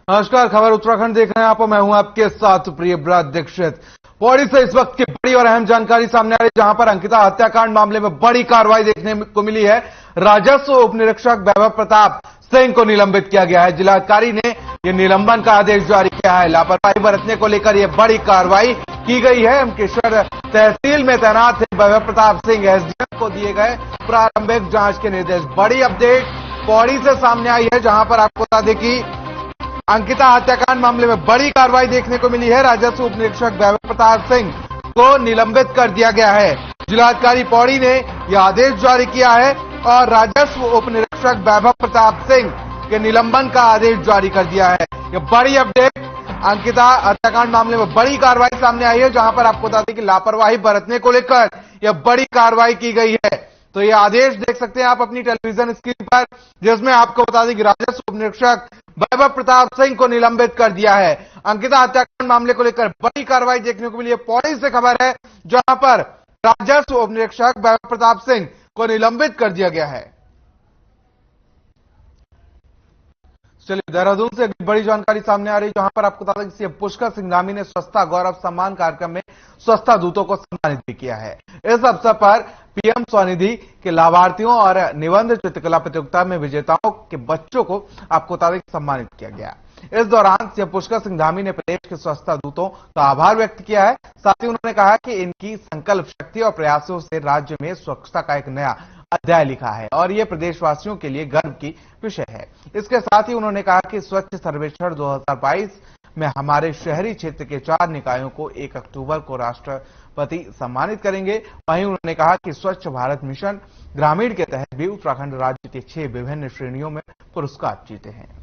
नमस्कार, खबर उत्तराखंड देख रहे हैं आप और मैं हूं आपके साथ प्रिय व्रत दीक्षित। पौड़ी से इस वक्त की बड़ी और अहम जानकारी सामने आ रही है, जहां पर अंकिता हत्याकांड मामले में बड़ी कार्रवाई देखने को मिली है। राजस्व उप निरीक्षक वैभव प्रताप सिंह को निलंबित किया गया है। जिलाधिकारी ने यह निलंबन का आदेश जारी किया है। लापरवाही बरतने को लेकर यह बड़ी कार्रवाई की गई है। अंकेश्वर तहसील में तैनात है वैभव प्रताप सिंह एसडीएम को दिए गए प्रारंभिक जांच के निर्देश। बड़ी अपडेट पौड़ी से सामने आई है, जहां पर आपको बता दें कि अंकिता हत्याकांड मामले में बड़ी कार्रवाई देखने को मिली है। राजस्व उप निरीक्षक वैभव प्रताप सिंह को निलंबित कर दिया गया है। जिलाधिकारी पौड़ी ने यह आदेश जारी किया है और राजस्व उप निरीक्षक वैभव प्रताप सिंह के निलंबन का आदेश जारी कर दिया है। यह बड़ी अपडेट अंकिता हत्याकांड मामले में बड़ी कार्रवाई सामने आई है, जहां पर आपको बता दें कि लापरवाही बरतने को लेकर यह बड़ी कार्रवाई की गई है। तो यह आदेश देख सकते हैं आप अपनी टेलीविजन स्क्रीन पर, जिसमें आपको बता दें कि राजस्व उप निरीक्षक वैभव प्रताप सिंह को निलंबित कर दिया है। अंकिता हत्याकांड मामले को लेकर बड़ी कार्रवाई देखने को मिली है। पौड़ी से खबर है, जहां पर राजस्व उप निरीक्षक वैभव प्रताप सिंह को निलंबित कर दिया गया है। चलिए, देहरादून से एक बड़ी जानकारी सामने आ रही है, जहां पर आपको बता दें कि सीएम पुष्कर सिंह धामी ने स्वच्छता गौरव सम्मान कार्यक्रम में स्वच्छता दूतों को सम्मानित भी किया है। इस अवसर पर पीएम स्वनिधि के लाभार्थियों और निबंध चित्रकला प्रतियोगिता में विजेताओं के बच्चों को आपको बता दें कि सम्मानित किया गया। इस दौरान सीएम पुष्कर सिंह धामी ने प्रदेश के स्वच्छता दूतों का आभार व्यक्त किया है। साथ ही उन्होंने कहा कि इनकी संकल्प शक्ति और प्रयासों से राज्य में स्वच्छता का एक नया अध्याय लिखा है और ये प्रदेशवासियों के लिए गर्व की विषय है। इसके साथ ही उन्होंने कहा कि स्वच्छ सर्वेक्षण 2022 में हमारे शहरी क्षेत्र के 4 निकायों को 1 अक्टूबर को राष्ट्रपति सम्मानित करेंगे। वहीं उन्होंने कहा कि स्वच्छ भारत मिशन ग्रामीण के तहत भी उत्तराखंड राज्य के 6 विभिन्न श्रेणियों में पुरस्कार जीते हैं।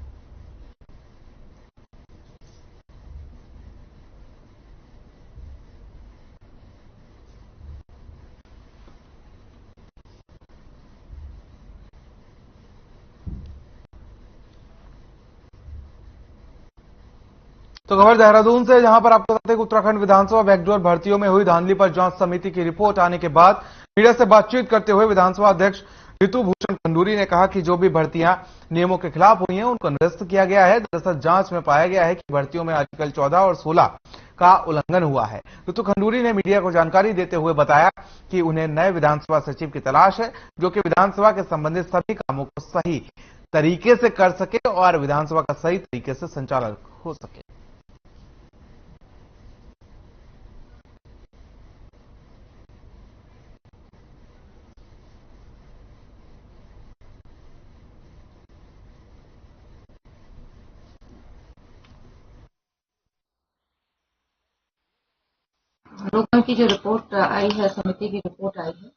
तो खबर देहरादून से, जहां पर आपको बताते हैं कि उत्तराखंड विधानसभा बैकडोर भर्तियों में हुई धांधली पर जांच समिति की रिपोर्ट आने के बाद मीडिया से बातचीत करते हुए विधानसभा अध्यक्ष रितु भूषण खंडूरी ने कहा कि जो भी भर्तियां नियमों के खिलाफ हुई हैं उनको निरस्त किया गया है। दरअसल जांच में पाया गया है कि भर्तियों में आर्टिकल 14 और 16 का उल्लंघन हुआ है। रितु खंडूरी ने मीडिया को जानकारी देते हुए बताया कि उन्हें नए विधानसभा सचिव की तलाश है, जो कि विधानसभा के संबंधित सभी कामों को सही तरीके से कर सके और विधानसभा का सही तरीके से संचालन हो सके। लोगों की जो रिपोर्ट आई है, समिति की रिपोर्ट आई है,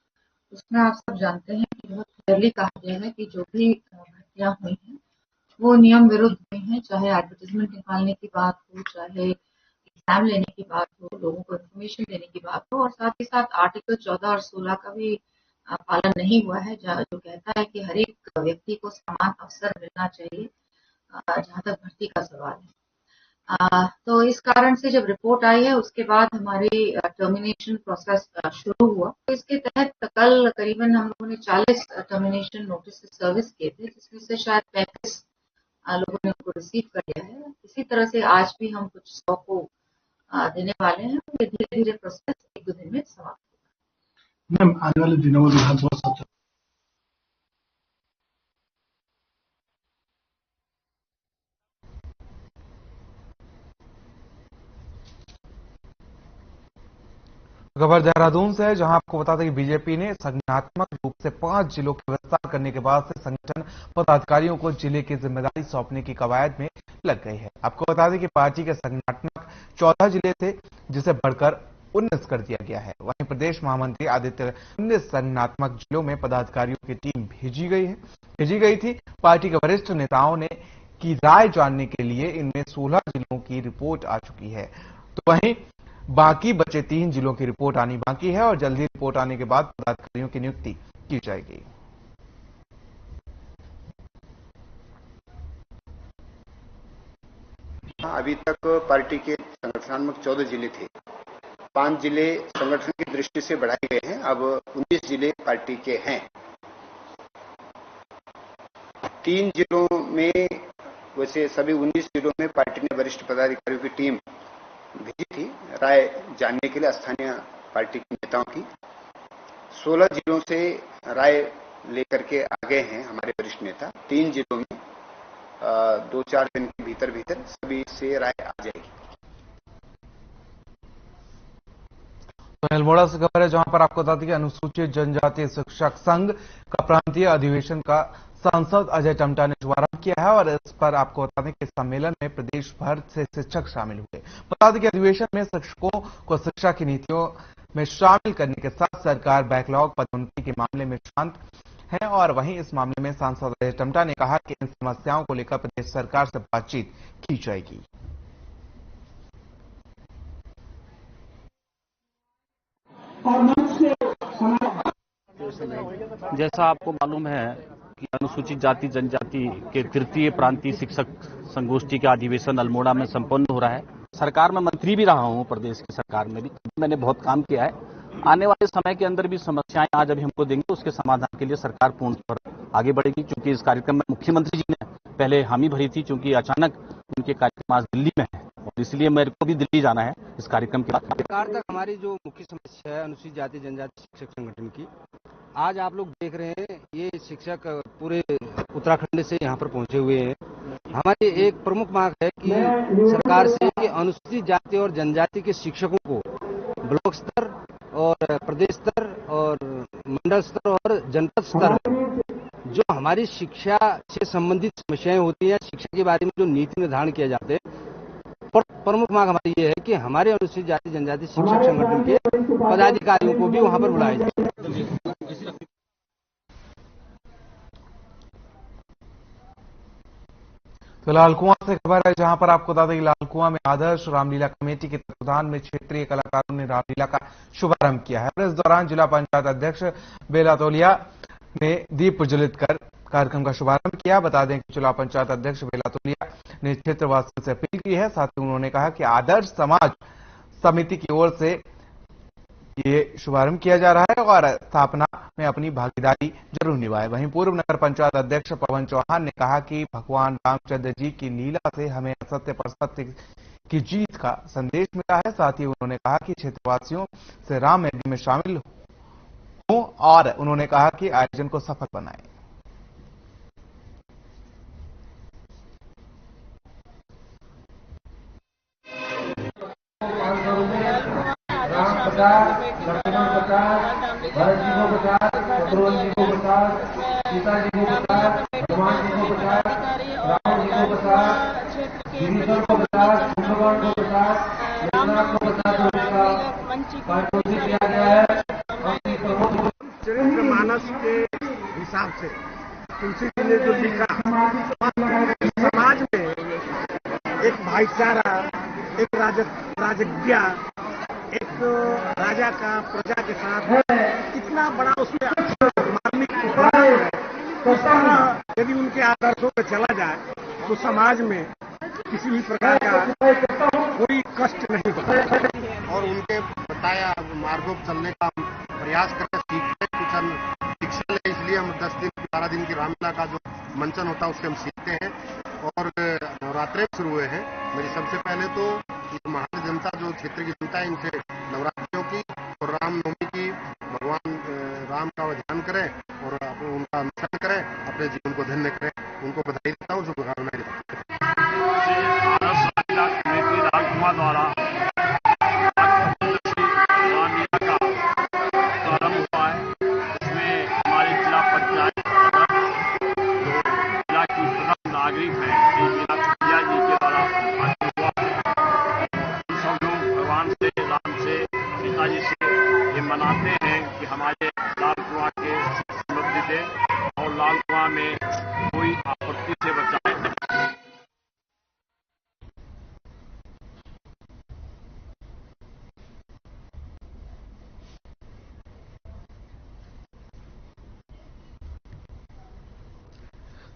उसमें आप सब जानते हैं कि बहुत क्लियरली कहा गया है कि जो भी भर्तियां हुई हैं वो नियम विरुद्ध हुई हैं। चाहे एडवर्टाइजमेंट निकालने की बात हो, चाहे एग्जाम लेने की बात हो, लोगों को इन्फॉर्मेशन देने की बात हो, और साथ ही साथ आर्टिकल 14 और 16 का भी पालन नहीं हुआ है, जो कहता है कि हर एक व्यक्ति को समान अवसर मिलना चाहिए जहां तक भर्ती का सवाल है। तो इस कारण से जब रिपोर्ट आई है उसके बाद हमारी टर्मिनेशन प्रोसेस शुरू हुआ। तो इसके तहत कल करीबन हम लोगों ने 40 टर्मिनेशन नोटिस सर्विस किए थे, जिसमें से शायद 35 लोगों ने उनको रिसीव कर लिया है। इसी तरह से आज भी हम कुछ 100 को देने वाले हैं। धीरे धीरे प्रोसेस 1-2 दिन में समाप्त होगा। मैम, आने वाले दिनों में विधानसभा सत्र खबर देहरादून से है, जहां आपको बता दें कि बीजेपी ने संगठनात्मक रूप से 5 जिलों का विस्तार करने के बाद से संगठन पदाधिकारियों को जिले की जिम्मेदारी सौंपने की कवायद में लग गई है। आपको बता दें कि पार्टी के संगठनात्मक 14 जिले थे, जिसे बढ़कर 19 कर दिया गया है। वहीं प्रदेश महामंत्री आदित्य 19 संगठनात्मक जिलों में पदाधिकारियों की टीम भेजी गई थी। पार्टी के वरिष्ठ नेताओं ने की राय जानने के लिए इनमें 16 जिलों की रिपोर्ट आ चुकी है। तो वहीं बाकी बचे 3 जिलों की रिपोर्ट आनी बाकी है और जल्दी रिपोर्ट आने के बाद पदाधिकारियों की नियुक्ति की जाएगी। अभी तक पार्टी के संगठनात्मक 14 जिले थे। 5 जिले संगठन की दृष्टि से बढ़ाए गए हैं। अब 19 जिले पार्टी के हैं। 3 जिलों में वैसे सभी 19 जिलों में पार्टी ने वरिष्ठ पदाधिकारियों की टीम भेजी थी राय जानने के लिए स्थानीय पार्टी के नेताओं की। 16 जिलों से राय लेकर के आ गए हैं हमारे वरिष्ठ नेता। 3 जिलों में 2-4 दिन के भीतर सभी से राय आ जाएगी। तो अल्मोड़ा से खबर है जहां पर आपको बता दें कि अनुसूचित जनजाति शिक्षक संघ का प्रांतीय अधिवेशन का सांसद अजय टमटा ने शुभारंभ किया है और इस पर आपको बता दें कि सम्मेलन में प्रदेश भर से शिक्षक शामिल हुए। बता दें कि अधिवेशन में शिक्षकों को शिक्षा की नीतियों में शामिल करने के साथ सरकार बैकलॉग पदोन्नति के मामले में शांत है और वहीं इस मामले में सांसद अजय टमटा ने कहा कि इन समस्याओं को लेकर प्रदेश सरकार से बातचीत की जाएगी। जैसा आपको मालूम है कि अनुसूचित जाति जनजाति के तृतीय प्रांतीय शिक्षक संगोष्ठी का अधिवेशन अल्मोड़ा में संपन्न हो रहा है। सरकार में मंत्री भी रहा हूं, प्रदेश की सरकार में भी मैंने बहुत काम किया है। आने वाले समय के अंदर भी समस्याएं आज अभी हमको देंगे, उसके समाधान के लिए सरकार पूर्ण पर आगे बढ़ेगी। क्योंकि इस कार्यक्रम में मुख्यमंत्री जी ने पहले हामी भरी थी, क्योंकि अचानक उनके कार्यक्रम आज दिल्ली में है और इसलिए मेरे को भी दिल्ली जाना है इस कार्यक्रम के बाद। सरकार तक हमारी जो मुख्य समस्या है अनुसूचित जाति जनजाति शिक्षक संगठन की, आज आप लोग देख रहे हैं ये शिक्षक पूरे उत्तराखंड से यहाँ पर पहुंचे हुए हैं। हमारी एक प्रमुख मांग है कि सरकार से कि अनुसूचित जाति और जनजाति के शिक्षकों को ब्लॉक स्तर और प्रदेश स्तर और मंडल स्तर और जनपद स्तर जो हमारी शिक्षा से संबंधित समस्याएं होती हैं, शिक्षा के बारे में जो नीति निर्धारण किए जाते हैं, प्रमुख मांग हमारी ये है कि हमारे अनुसूचित जाति जनजाति शिक्षक संगठन के पदाधिकारियों को भी वहां पर बुलाया जाए। तो लालकुआं से खबर है जहां पर आपको बता दें कि लालकुआं में आदर्श रामलीला कमेटी के तत्वाधान में क्षेत्रीय कलाकारों ने रामलीला का शुभारंभ किया है और इस दौरान जिला पंचायत अध्यक्ष बेला तोलिया ने दीप प्रज्वलित कर कार्यक्रम का शुभारंभ किया। बता दें कि जिला पंचायत अध्यक्ष बेला तोलिया ने क्षेत्रवासियों से अपील की है। साथ ही उन्होंने कहा कि आदर्श समाज समिति की ओर से ये शुभारंभ किया जा रहा है और स्थापना में अपनी भागीदारी जरूर निभाए। वहीं पूर्व नगर पंचायत अध्यक्ष पवन चौहान ने कहा कि भगवान रामचंद्र जी की लीला से हमें असत्य पर सत्य की जीत का संदेश मिला है। साथ ही उन्होंने कहा कि क्षेत्रवासियों से राम यज्ञ में शामिल हों और उन्होंने कहा कि आयोजन को सफल बनाएं। लक्ष्मण 50, भरत जी को 50, शत्रुघ्न जी को 50, सीता जी को 50, हनुमान जी को 50, रावण जी को 50, विभीषण को 50, कुंभकर्ण को 50, मेघनाथ को 50 पारितोषिक दिया गया है। चरित्र मानस के हिसाब से तुलसी जी ने जो लिखा, समाज में एक भाईचारा, एक राजज्ञा, एक राजा का प्रजा के साथ इतना बड़ा उसमें मार्मिक है। यदि उनके आदर्शों पे चला जाए तो समाज में किसी भी प्रकार का कोई कष्ट नहीं होता और उनके बताया मार्गों पर चलने का प्रयास करके सीखते कुछ शिक्षा ले। इसलिए हम 10 दिन 12 दिन की रामलीला का जो मंचन होता है उससे हम सीखते हैं और नवरात्रे शुरू हुए हैं। मेरी सबसे पहले तो ये महान जनता जो क्षेत्र की जनता है इनसे नवरात्रियों की और रामनवमी की भगवान राम का ध्यान करें और उनका अनुसरण करें, अपने जीवन को धन्य करें। उनको बधाई देता हूँ, शुभकामनाएं देता हूँ। द्वारा रामलीला का प्रारंभ हुआ है। इसमें हमारे जिला पंचायत जिला की प्रथम नागरिक है जिला जी के द्वारा हुआ है। सब लोग भगवान से राम से सीता जी से ये मनाते हैं कि हमारे लाल कुआं के समृद्धि दे और लाल कुआं में कोई आपत्ति से बचाए।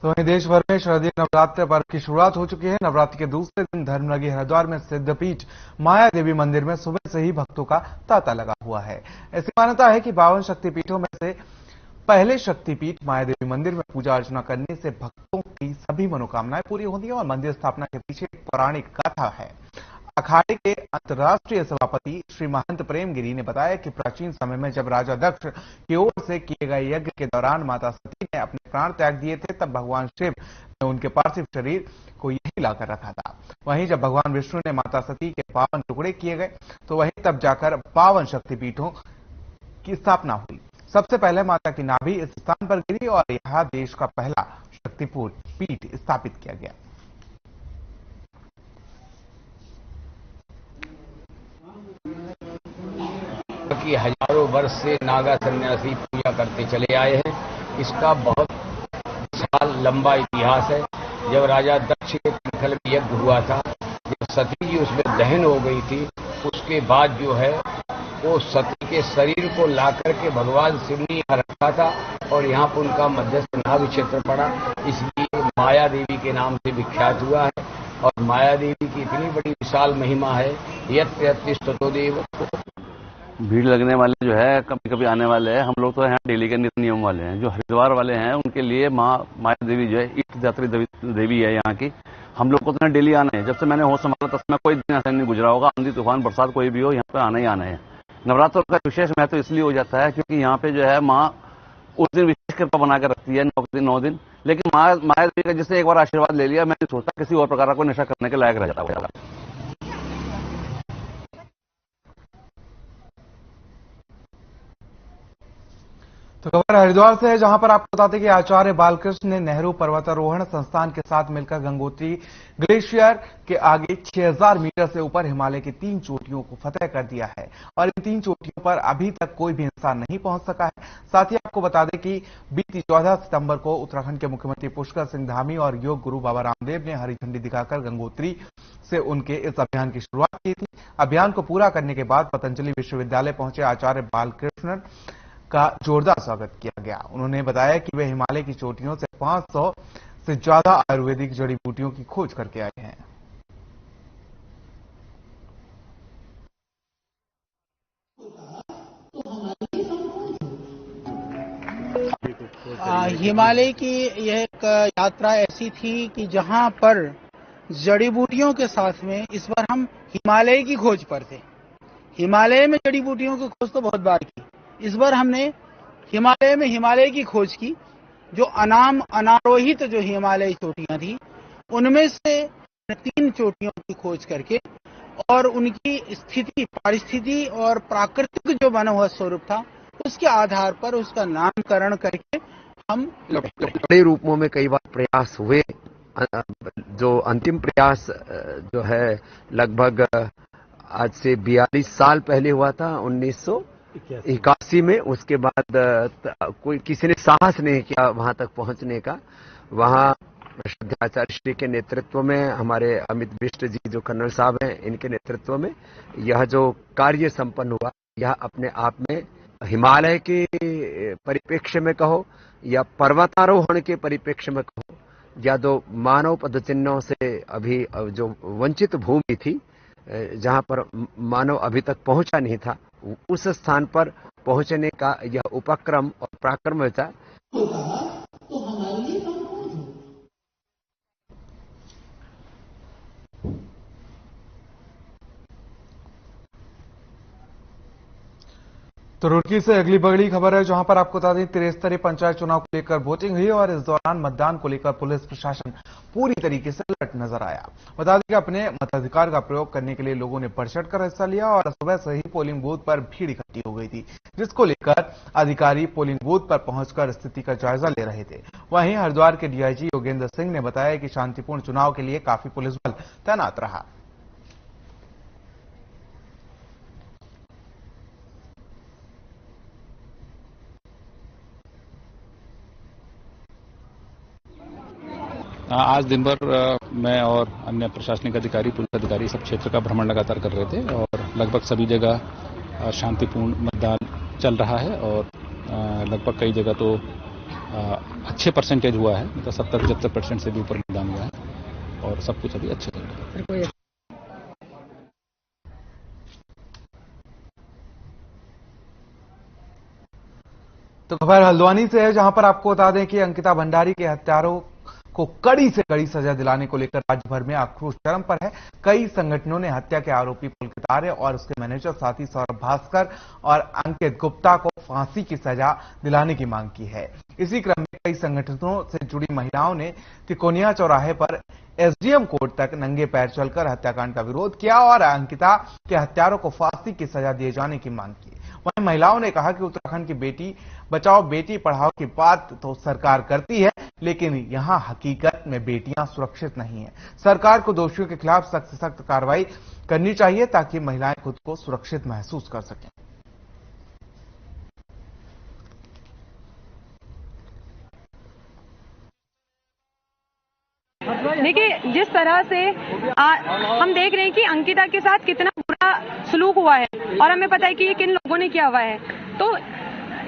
तो वहीं देश भर में शारदीय नवरात्र पर्व की शुरुआत हो चुकी है। नवरात्र के दूसरे दिन धर्मनगरी हरिद्वार में सिद्धपीठ माया देवी मंदिर में सुबह से ही भक्तों का तांता लगा हुआ है। ऐसी मान्यता है कि 52 शक्तिपीठों में से पहले शक्तिपीठ माया देवी मंदिर में पूजा अर्चना करने से भक्तों की सभी मनोकामनाएं पूरी होती है और मंदिर स्थापना के पीछे एक पौराणिक कथा है। अखाड़े के अंतर्राष्ट्रीय सभापति श्री महंत प्रेमगिरी ने बताया कि प्राचीन समय में जब राजा दक्ष की ओर से किए गए यज्ञ के दौरान माता सती ने अपने प्राण त्याग दिए थे, तब भगवान शिव ने उनके पार्थिव शरीर को यही लाकर रखा था। वहीं जब भगवान विष्णु ने माता सती के पावन टुकड़े किए गए तो वहीं तब जाकर पावन शक्तिपीठों की स्थापना हुई। सबसे पहले माता की नाभि इस स्थान पर गिरी और यहां देश का पहला शक्तिपीठ स्थापित किया गया। कि हजारों वर्ष से नागा सन्यासी पूजा करते चले आए हैं। इसका बहुत साल लंबा इतिहास है। जब राजा दक्ष के पंखल में यज्ञ हुआ था, जब सती जी उसमें दहन हो गई थी, उसके बाद जो है वो सती के शरीर को लाकर के भगवान शिव ने यहाँ रखा था और यहाँ पर उनका मध्यस्थ नाभि क्षेत्र पड़ा, इसलिए माया देवी के नाम से विख्यात हुआ है। और माया देवी की इतनी बड़ी विशाल महिमा है, यत्र यत्र स्तुतो देव। भीड़ लगने वाले जो है कभी कभी आने वाले हैं। हम लोग तो यहाँ डेली के नित्य नियम वाले हैं। जो हरिद्वार वाले हैं उनके लिए माया देवी जो है इष्ट दात्री देवी है यहाँ की। हम लोग को तो डेली आना है। जब से मैंने होश संभाला तब से कोई दिन ऐसा नहीं गुजरा होगा, आंधी तूफान बरसात कोई भी हो, यहाँ पे आना ही आना है। नवरात्र का विशेष महत्व इसलिए हो जाता है क्योंकि यहाँ पे जो है माँ उस दिन विशेष कृपा बना कर रखती है 9 दिन। लेकिन माया देवी का जिससे एक बार आशीर्वाद ले लिया, मैं नहीं सोचता किसी और प्रकार का नशा करने के लायक रह जाता होगा। तो खबर हरिद्वार से है, जहां पर आपको बताते हैं कि आचार्य बालकृष्ण ने नेहरू पर्वतारोहण संस्थान के साथ मिलकर गंगोत्री ग्लेशियर के आगे 6000 मीटर से ऊपर हिमालय की 3 चोटियों को फतेह कर दिया है और इन 3 चोटियों पर अभी तक कोई भी इंसान नहीं पहुंच सका है। साथ ही आपको बता दें कि बीती 14 सितंबर को उत्तराखंड के मुख्यमंत्री पुष्कर सिंह धामी और योग गुरु बाबा रामदेव ने हरी झंडी दिखाकर गंगोत्री से उनके इस अभियान की शुरुआत की थी। अभियान को पूरा करने के बाद पतंजलि विश्वविद्यालय पहुंचे आचार्य बालकृष्ण का जोरदार स्वागत किया गया। उन्होंने बताया कि वे हिमालय की चोटियों से 500 से ज्यादा आयुर्वेदिक जड़ी बूटियों की खोज करके आए हैं। हिमालय की यह एक यात्रा ऐसी थी कि जहां पर जड़ी बूटियों के साथ में इस बार हम हिमालय की खोज पर थे। हिमालय में जड़ी बूटियों की खोज तो बहुत बार की, इस बार हमने हिमालय में हिमालय की खोज की। जो अनारोहित जो हिमालय चोटियां थी उनमें से 3 चोटियों की खोज करके और उनकी स्थिति, पारिस्थिति और प्राकृतिक जो बना हुआ स्वरूप था उसके आधार पर उसका नामकरण करके हम बड़े रूपों में कई बार प्रयास हुए। जो अंतिम प्रयास जो है लगभग आज से 42 साल पहले हुआ था, 1981 में। उसके बाद कोई किसी ने साहस नहीं किया वहां तक पहुंचने का। वहां श्रद्धाचार्य श्री के नेतृत्व में, हमारे अमित बिष्ट जी जो कर्नल साहब हैं, इनके नेतृत्व में यह जो कार्य संपन्न हुआ, यह अपने आप में हिमालय के परिप्रेक्ष्य में कहो या पर्वतारोहण के परिप्रेक्ष्य में कहो या तो मानव पदचिन्हों से अभी जो वंचित भूमि थी, जहां पर मानव अभी तक पहुंचा नहीं था, उस स्थान पर पहुंचने का यह उपक्रम और पराक्रम था। तो रुड़की से अगली बड़ी खबर है, जहां पर आपको बता दें त्रिस्तरीय पंचायत चुनाव को लेकर वोटिंग हुई और इस दौरान मतदान को लेकर पुलिस प्रशासन पूरी तरीके से अलर्ट नजर आया। बता दें कि अपने मताधिकार का प्रयोग करने के लिए लोगों ने बढ़ चढ़कर हिस्सा लिया और सुबह से ही पोलिंग बूथ पर भीड़ इकट्ठी हो गई थी, जिसको लेकर अधिकारी पोलिंग बूथ पर पहुंचकर स्थिति का जायजा ले रहे थे। वहीं हरिद्वार के डीआईजी योगेंद्र सिंह ने बताया कि शांतिपूर्ण चुनाव के लिए काफी पुलिस बल तैनात रहा। आज दिन भर मैं और अन्य प्रशासनिक अधिकारी, पुलिस अधिकारी सब क्षेत्र का भ्रमण लगातार कर रहे थे और लगभग सभी जगह शांतिपूर्ण मतदान चल रहा है और लगभग कई जगह तो अच्छे परसेंटेज हुआ है, मतलब 70-75% से भी ऊपर मतदान हुआ है और सब कुछ अभी अच्छे चल रहा है। तो खबर हल्द्वानी से है, जहां पर आपको बता दें कि अंकिता भंडारी के हत्यारों को कड़ी से कड़ी सजा दिलाने को लेकर राज्य भर में आक्रोश चरम पर है। कई संगठनों ने हत्या के आरोपी पुलकित आर्य और उसके मैनेजर साथी सौरभ भास्कर और अंकित गुप्ता को फांसी की सजा दिलाने की मांग की है। इसी क्रम में कई संगठनों से जुड़ी महिलाओं ने तिकोनिया चौराहे पर एसडीएम कोर्ट तक नंगे पैर चलकर हत्याकांड का विरोध किया और अंकिता के हत्यारों को फांसी की सजा दिए जाने की मांग की। वहीं महिलाओं ने कहा कि उत्तराखंड की बेटी बचाओ बेटी पढ़ाओ की बात तो सरकार करती है, लेकिन यहां हकीकत में बेटियां सुरक्षित नहीं हैं। सरकार को दोषियों के खिलाफ सख्त से सख्त कार्रवाई करनी चाहिए ताकि महिलाएं खुद को सुरक्षित महसूस कर सकें। देखिए, जिस तरह से हम देख रहे हैं कि अंकिता के साथ कितना बुरा सलूक हुआ है और हमें पता है कि ये किन लोगों ने किया हुआ है, तो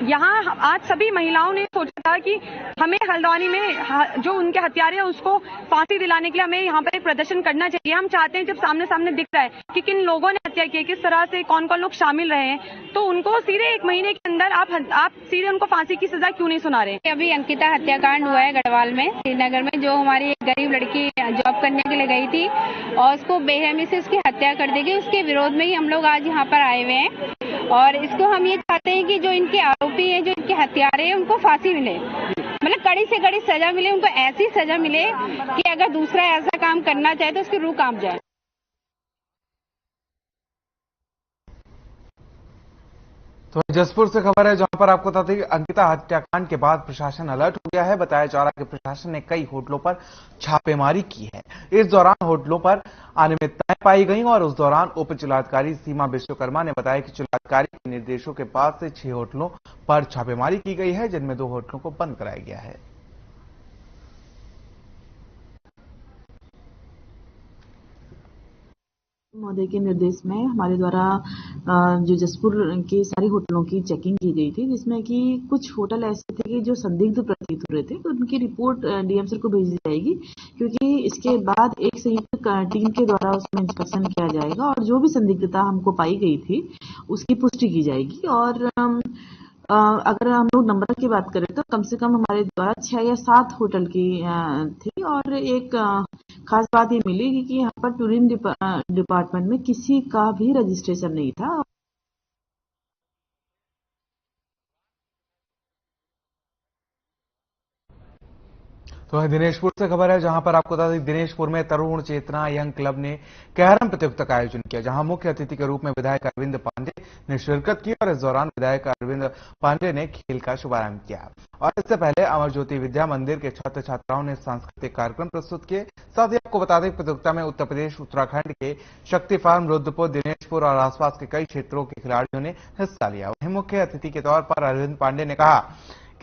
यहाँ आज सभी महिलाओं ने सोचा था कि हमें हल्द्वानी में जो उनके हत्यारे हैं उसको फांसी दिलाने के लिए हमें यहाँ पर एक प्रदर्शन करना चाहिए। हम चाहते हैं जब सामने सामने दिख रहा है कि किन लोगों ने हत्या की है, किस तरह से कौन कौन लोग शामिल रहे हैं, तो उनको सीधे 1 महीने के अंदर आप सीधे उनको फांसी की सजा क्यों नहीं सुना रहे। अभी अंकिता हत्याकांड हुआ है गढ़वाल में, श्रीनगर में, जो हमारी एक गरीब लड़की जॉब करने के लिए गई थी और उसको बेरहमी से उसकी हत्या कर दी गई। उसके विरोध में ही हम लोग आज यहाँ पर आए हुए हैं और इसको हम ये चाहते हैं कि जो इनके आरोपी हैं, जो इनके हत्यारे हैं, उनको फांसी मिले, मतलब कड़ी से कड़ी सजा मिले, उनको ऐसी सजा मिले कि अगर दूसरा ऐसा काम करना चाहे तो उसकी रूह कांप जाए। तो जसपुर से खबर है, जहां पर आपको बता दें कि अंकिता हत्याकांड के बाद प्रशासन अलर्ट हो गया है। बताया जा रहा है कि प्रशासन ने कई होटलों पर छापेमारी की है। इस दौरान होटलों पर अनियमितताएं पाई गईं और उस दौरान उप जिलाधिकारी सीमा विश्वकर्मा ने बताया कि जिलाधिकारी के निर्देशों के बाद से 6 होटलों पर छापेमारी की गई है, जिनमें 2 होटलों को बंद कराया गया है। महोदय के निर्देश में हमारे द्वारा जो जसपुर के सारे होटलों की चेकिंग की गई थी, जिसमें कि कुछ होटल ऐसे थे कि जो संदिग्ध प्रतीत हो रहे थे, तो उनकी रिपोर्ट डीएम सर को भेज दी जाएगी, क्योंकि इसके बाद एक संयुक्त टीम के द्वारा उसमें इंस्पेक्शन किया जाएगा और जो भी संदिग्धता हमको पाई गई थी उसकी पुष्टि की जाएगी। और अगर हम लोग नंबर की बात करें तो कम से कम हमारे द्वारा 6 या 7 होटल की थी और एक खास बात ये मिली कि यहाँ पर टूरिज्म डिपार्टमेंट में किसी का भी रजिस्ट्रेशन नहीं था। तो दिनेशपुर से खबर है, जहां पर आपको बता दें दिनेशपुर में तरुण चेतना यंग क्लब ने कैरम प्रतियोगिता का आयोजन किया, जहां मुख्य अतिथि के रूप में विधायक अरविंद पांडे ने शिरकत की और इस दौरान विधायक अरविंद पांडे ने खेल का शुभारंभ किया। और इससे पहले अमर ज्योति विद्या मंदिर के छात्र छात्राओं ने सांस्कृतिक कार्यक्रम प्रस्तुत किए। साथ ही आपको बता दें प्रतियोगिता में उत्तर प्रदेश, उत्तराखंड के शक्ति फार्म, रुद्रपुर, दिनेशपुर और आसपास के कई क्षेत्रों के खिलाड़ियों ने हिस्सा लिया। वहीं मुख्य अतिथि के तौर पर अरविंद पांडे ने कहा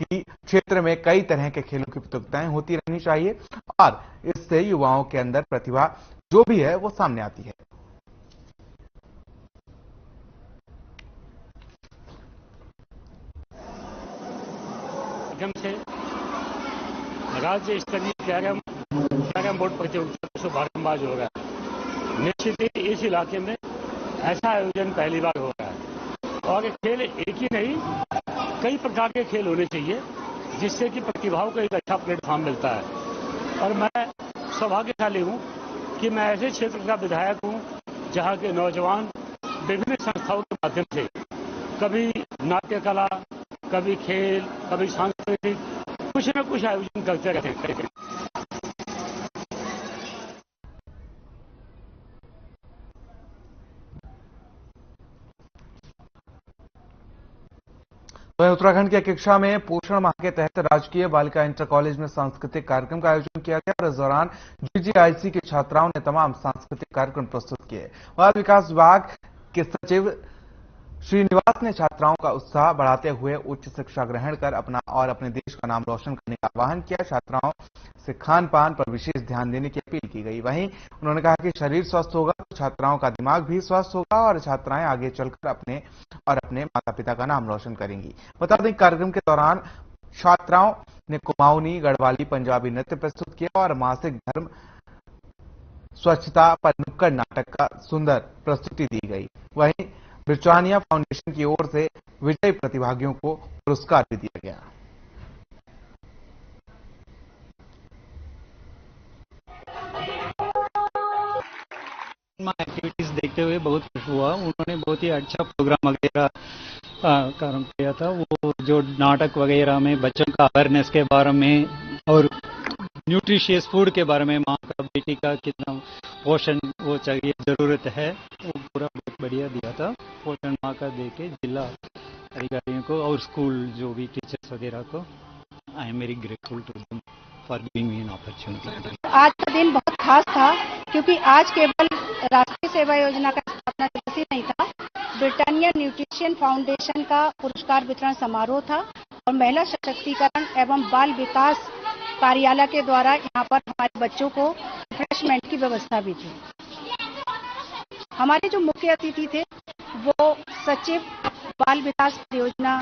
कि क्षेत्र में कई तरह के खेलों की प्रतियोगिताएं होती रहनी चाहिए और इससे युवाओं के अंदर प्रतिभा जो भी है वो सामने आती है। से राज्य स्तरीय कैरम बोर्ड प्रतियोगिता का शुभारंभ आज हो रहा है। निश्चित ही इस इलाके में ऐसा आयोजन पहली बार हो रहा है और खेल एक ही नहीं, कई प्रकार के खेल होने चाहिए जिससे कि प्रतिभाओं को एक अच्छा प्लेटफॉर्म मिलता है। और मैं सौभाग्यशाली हूं कि मैं ऐसे क्षेत्र का विधायक हूं जहां के नौजवान विभिन्न संस्थाओं के माध्यम से कभी नाट्य कला, कभी खेल, कभी सांस्कृतिक कुछ न कुछ आयोजन करते रहते हैं। तो उत्तराखंड के किक्षा में पोषण माह के तहत राजकीय बालिका इंटर कॉलेज में सांस्कृतिक कार्यक्रम का आयोजन किया गया और इस दौरान जीजीआईसी की छात्राओं ने तमाम सांस्कृतिक कार्यक्रम प्रस्तुत किए। बाल विकास विभाग के सचिव श्रीनिवास ने छात्राओं का उत्साह बढ़ाते हुए उच्च शिक्षा ग्रहण कर अपना और अपने देश का नाम रोशन करने का आह्वान किया। छात्राओं से खान पान पर विशेष ध्यान देने की अपील की गई। वहीं उन्होंने कहा कि शरीर स्वस्थ होगा तो छात्राओं का दिमाग भी स्वस्थ होगा और छात्राएं आगे चलकर अपने माता पिता का नाम रोशन करेंगी। बता दें कार्यक्रम के दौरान छात्राओं ने कुमाऊनी, गढ़वाली, पंजाबी नृत्य प्रस्तुत किया और मासिक धर्म स्वच्छता पर नुक्कड़ नाटक का सुंदर प्रस्तुति दी गई। वहीं ब्रिटानिया फाउंडेशन की ओर से विजयी प्रतिभागियों को पुरस्कार भी दिया गया। एक्टिविटीज देखते हुए बहुत खुश हुआ। उन्होंने बहुत ही अच्छा प्रोग्राम वगैरह काम किया था। वो जो नाटक वगैरह में बच्चों का अवेयरनेस के बारे में और न्यूट्रिशियस फूड के बारे में, माँ का बेटी का कितना पोषण वो चाहिए, जरूरत है, वो पूरा बहुत बढ़िया दिया था। पोषण माँ का दे के जिला अधिकारियों को और स्कूल जो भी टीचर्स वगैरह को I am very grateful to them for giving me an opportunity. आज का दिन बहुत खास था क्योंकि आज केवल राष्ट्रीय सेवा योजना का स्थापना दिवस ही नहीं था, ब्रिटानिया न्यूट्रिशन फाउंडेशन का पुरस्कार वितरण समारोह था और महिला सशक्तिकरण एवं बाल विकास कार्यालय के द्वारा यहाँ पर हमारे बच्चों को रिफ्रेशमेंट की व्यवस्था भी थी। हमारे जो मुख्य अतिथि थे वो सचिव बाल विकास परियोजना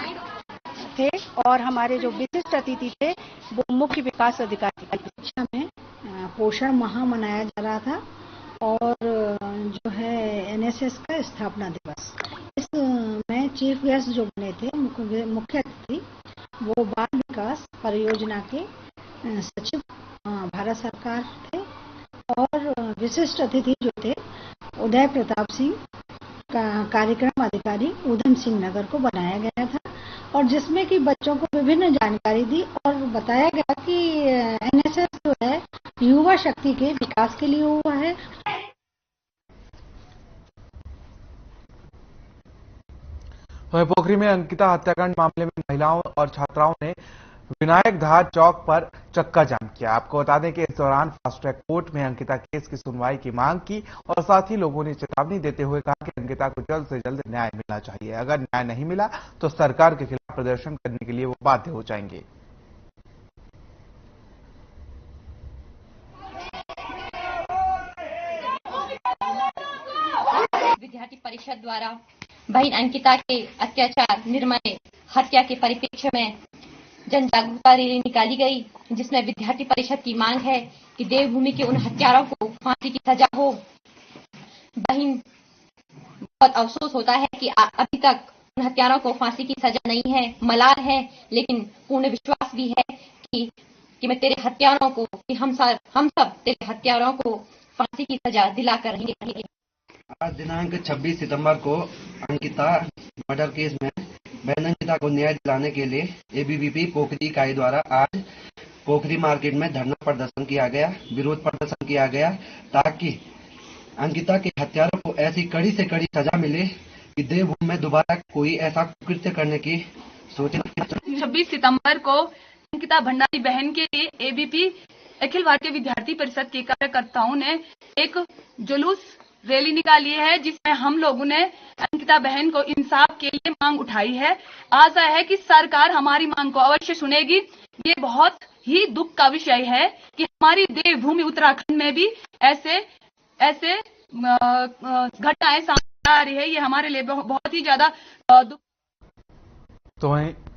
थे और हमारे जो विशिष्ट अतिथि थे वो मुख्य विकास अधिकारी। शिक्षा में पोषण माह मनाया जा रहा था और जो है एनएसएस का स्थापना दिवस, इसमें चीफ गेस्ट जो बने थे मुख्य अतिथि वो बाल विकास परियोजना के सचिव भारत सरकार थे और विशिष्ट अतिथि जो थे उदय प्रताप सिंह का कार्यक्रम अधिकारी उधम सिंह नगर को बनाया गया था और जिसमें कि बच्चों को विभिन्न जानकारी दी और बताया गया कि एनएसएस जो है युवा शक्ति के विकास के लिए हुआ है। पोखरी में अंकिता हत्याकांड मामले में महिलाओं और छात्राओं ने विनायक धार चौक पर चक्का जाम किया। आपको बता दें कि इस दौरान फास्ट ट्रैक कोर्ट में अंकिता केस की सुनवाई की मांग की और साथ ही लोगों ने चेतावनी देते हुए कहा कि अंकिता को जल्द से जल्द न्याय मिलना चाहिए। अगर न्याय नहीं मिला तो सरकार के खिलाफ प्रदर्शन करने के लिए वो बाध्य हो जाएंगे। विद्यार्थी परिषद द्वारा बहन अंकिता के अत्याचार, निर्मम हत्या के परिप्रेक्ष्य में जन जागरूकता रैली निकाली गई, जिसमें विद्यार्थी परिषद की मांग है कि देवभूमि के उन हत्यारों को फांसी की सजा हो। बहन, बहुत अफसोस होता है कि अभी तक उन हत्यारों को फांसी की सजा नहीं है। मलाल है, लेकिन पूर्ण विश्वास भी है कि मैं तेरे हत्यारों को, कि हम सब तेरे हत्यारों को फांसी की सजा दिलाकर रहेंगे। आज दिनांक 26 सितंबर को अंकिता मर्डर केस में बहन अंकिता को न्याय दिलाने के लिए एबीवीपी पोखरी इकाई द्वारा आज पोखरी मार्केट में धरना प्रदर्शन किया गया, विरोध प्रदर्शन किया गया, ताकि अंकिता के हत्यारों को ऐसी कड़ी से कड़ी सजा मिले कि देवभूमि में दोबारा कोई ऐसा कृत्य करने की सोचे। 26 सितंबर को अंकिता भंडारी बहन के लिए एबीपी अखिल भारतीय विद्यार्थी परिषद के कार्यकर्ताओं ने एक जुलूस रैली निकाली है, जिसमें हम लोगों ने अंकिता बहन को इंसाफ के लिए मांग उठाई है। आशा है कि सरकार हमारी मांग को अवश्य सुनेगी। ये बहुत ही दुख का विषय है कि हमारी देवभूमि उत्तराखंड में भी ऐसे घटनाएं सामने आ रही है। ये हमारे लिए बहुत ही ज्यादा दुख।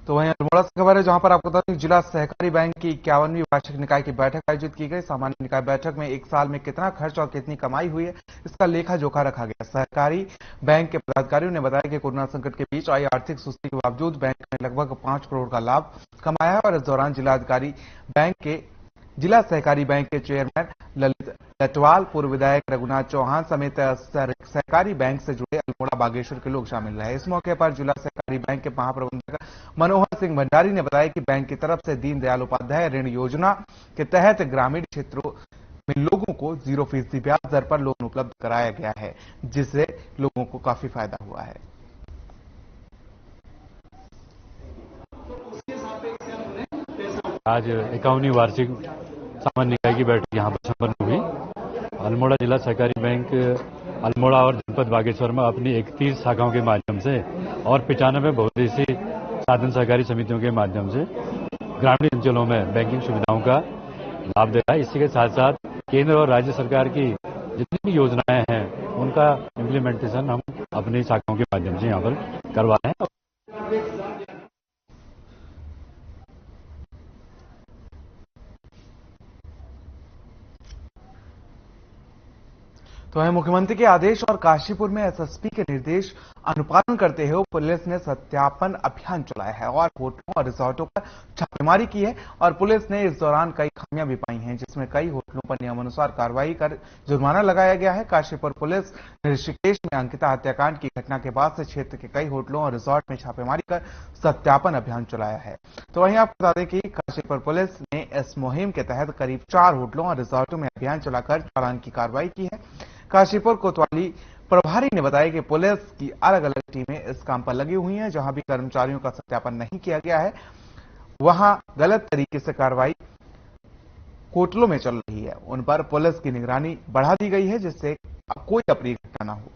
तो वहीं अल्मोड़ा से खबर है, जहां पर आपको बता दें जिला सहकारी बैंक की 51वीं वार्षिक निकाय की बैठक आयोजित की गई। सामान्य निकाय बैठक में एक साल में कितना खर्च और कितनी कमाई हुई है, इसका लेखा जोखा रखा गया। सहकारी बैंक के पदाधिकारियों ने बताया कि कोरोना संकट के बीच आई आर्थिक सुस्ती के बावजूद बैंक ने लगभग 5 करोड़ का लाभ कमाया है और इस दौरान जिला सहकारी बैंक के चेयरमैन ललित लटवाल, पूर्व विधायक रघुनाथ चौहान समेत सहकारी बैंक से जुड़े अल्मोड़ा बागेश्वर के लोग शामिल रहे। इस मौके पर जिला सहकारी बैंक के महाप्रबंधक मनोहर सिंह भंडारी ने बताया कि बैंक की तरफ से दीनदयाल उपाध्याय ऋण योजना के तहत ग्रामीण क्षेत्रों में लोगों को 0% ब्याज दर पर लोन उपलब्ध कराया गया है, जिससे लोगों को काफी फायदा हुआ है। आज 51वीं वार्षिक सामान्य निकाय की बैठक यहाँ पर संपन्न हुई। अल्मोड़ा जिला सहकारी बैंक अल्मोड़ा और जनपद बागेश्वर में अपनी 31 शाखाओं के माध्यम से और 95 बहुउद्देशीय साधन सहकारी समितियों के माध्यम से ग्रामीण अंचलों में बैंकिंग सुविधाओं का लाभ दे रहा है। इसी के साथ साथ केंद्र और राज्य सरकार की जितनी भी योजनाएं हैं उनका इम्प्लीमेंटेशन हम अपनी शाखाओं के माध्यम से यहाँ पर करवा रहे हैं। तो वहीं मुख्यमंत्री के आदेश और काशीपुर में एसएसपी के निर्देश अनुपालन करते हुए पुलिस ने सत्यापन अभियान चलाया है और होटलों और रिसोर्टों पर छापेमारी की है और पुलिस ने इस दौरान कई खामियां भी पाई हैं, जिसमें कई होटलों पर नियमानुसार कार्रवाई कर जुर्माना लगाया गया है। काशीपुर पुलिस ने ऋषिकेश में अंकिता हत्याकांड की घटना के बाद से क्षेत्र के कई होटलों और रिसोर्ट में छापेमारी कर सत्यापन अभियान चलाया है। तो वहीं आपको बता दें कि काशीपुर पुलिस ने इस मुहिम के तहत करीब 4 होटलों और रिसोर्टों में अभियान चलाकर चालान की कार्रवाई की है। काशीपुर कोतवाली प्रभारी ने बताया कि पुलिस की अलग अलग टीमें इस काम पर लगी हुई हैं। जहां भी कर्मचारियों का सत्यापन नहीं किया गया है वहां गलत तरीके से कार्रवाई होटलों में चल रही है, उन पर पुलिस की निगरानी बढ़ा दी गई है जिससे कोई अप्रिय घटना न हो।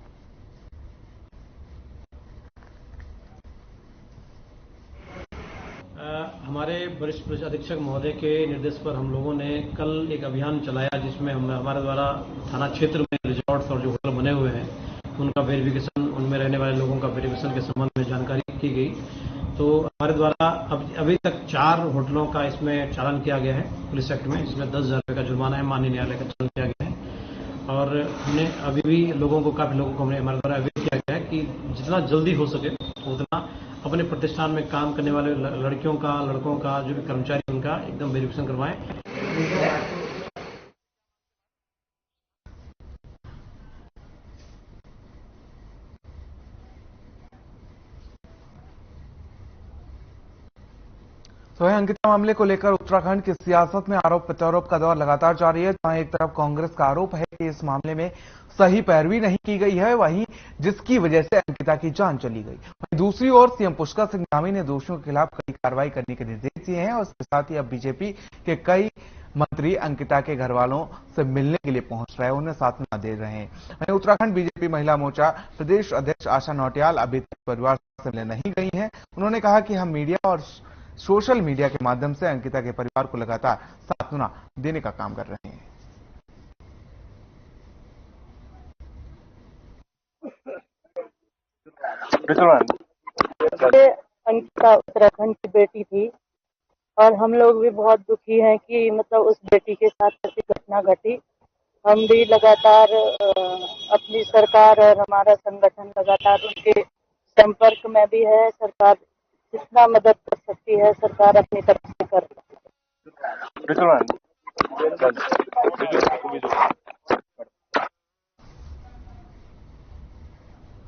हमारे वरिष्ठ पुलिस अधीक्षक महोदय के निर्देश पर हम लोगों ने कल एक अभियान चलाया जिसमें हमारे द्वारा थाना क्षेत्र में रिजॉर्ट्स और जो होटल बने हुए हैं उनका वेरिफिकेशन, उनमें रहने वाले लोगों का वेरिफिकेशन के संबंध में जानकारी की गई। तो हमारे द्वारा अभी तक 4 होटलों का इसमें चालान किया गया है पुलिस एक्ट में, जिसमें 10,000 रुपये का जुर्माना है, माननीय न्यायालय का चालान किया गया है। और हमने अभी भी काफी लोगों को हमारे द्वारा अवेयर किया गया है कि जितना जल्दी हो सके उतना अपने प्रतिष्ठान में काम करने वाले लड़कियों का, लड़कों का, जो भी कर्मचारी उनका एकदम वेरिफिकेशन करवाएं। तो अंकिता मामले को लेकर उत्तराखंड की सियासत में आरोप प्रत्यारोप का दौर लगातार जारी है। जहां एक तरफ कांग्रेस का आरोप है कि इस मामले में सही पैरवी नहीं की गई है, वहीं जिसकी वजह से अंकिता की जान चली गई। वहीं दूसरी ओर सीएम पुष्कर सिंह धामी ने दोषियों के खिलाफ कड़ी कार्रवाई करने के निर्देश दिए हैं और इसके साथ ही अब बीजेपी के कई मंत्री अंकिता के घर वालों से मिलने के लिए पहुंच रहे हैं, उन्हें सांत्वना दे रहे हैं। वहीं उत्तराखंड बीजेपी महिला मोर्चा प्रदेश अध्यक्ष आशा नौटियाल अभी तक परिवार से मिलने नहीं गई हैं। उन्होंने कहा कि हम मीडिया और सोशल मीडिया के माध्यम से अंकिता के परिवार को लगातार सांत्वना देने का काम कर रहे हैं। अंकिता उत्तराखंड की बेटी थी और हम लोग भी बहुत दुखी हैं कि मतलब उस बेटी के साथ ऐसी घटना घटी। हम भी लगातार अपनी सरकार और हमारा संगठन लगातार उनके संपर्क में भी है। सरकार जितना मदद कर सकती है सरकार अपनी तरफ से कर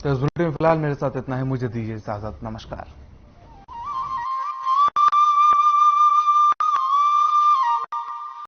तो इस बुलेटिन में फिलहाल मेरे साथ इतना है। मुझे दीजिए इजाजत। नमस्कार।